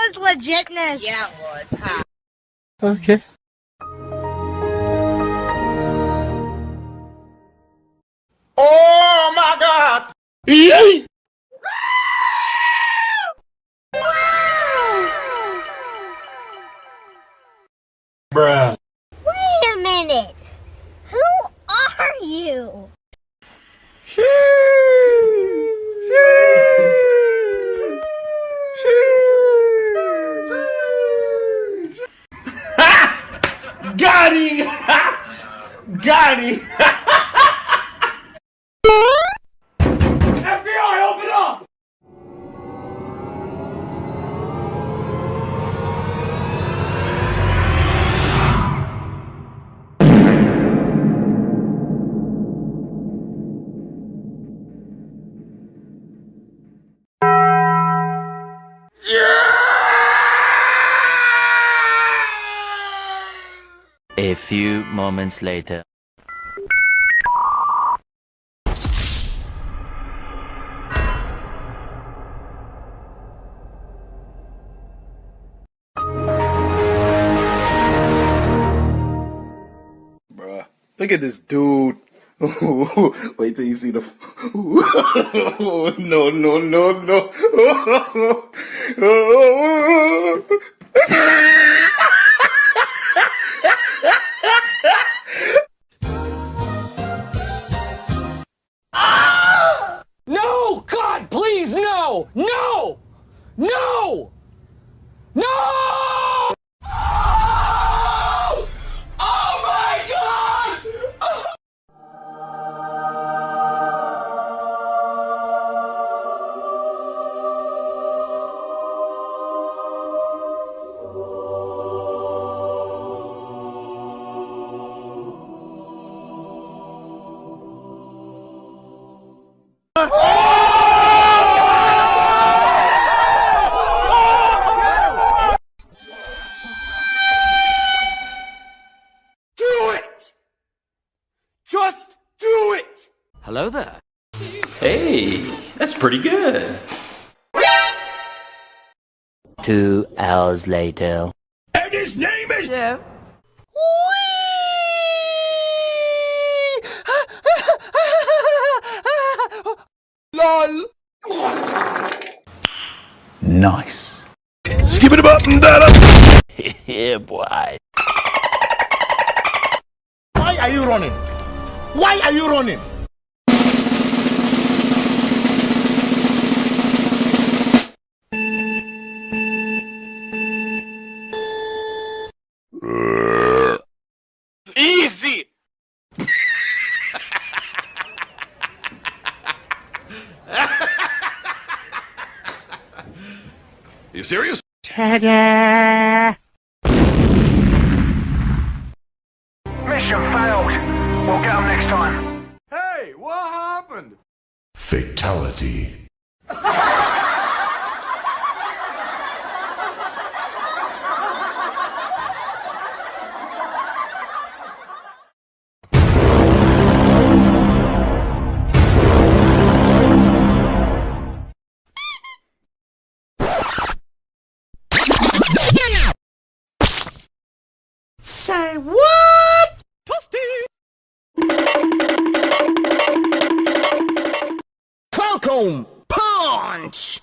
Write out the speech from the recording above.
was legitness. Yeah, it was. Ha. Okay. Oh my God! Yay! Bruh. Wait a minute. Who are you? Got him! Got him! FBI, open up! A few moments later. Bruh, look at this dude. Wait till you see the. No, no, no, no. No! God, please, no! No! No! No! Oh my God! Do it! Just do it! Hello there. Hey, that's pretty good. 2 hours later. And his name is. Yeah. LOL. Nice. Skip it up and down. Yeah, boy. Why are you running? Why are you running? Easy! You serious? Ta-da! Mission failed. We'll get them next time. Hey, what happened? Fatality. Say what? Falcon punch!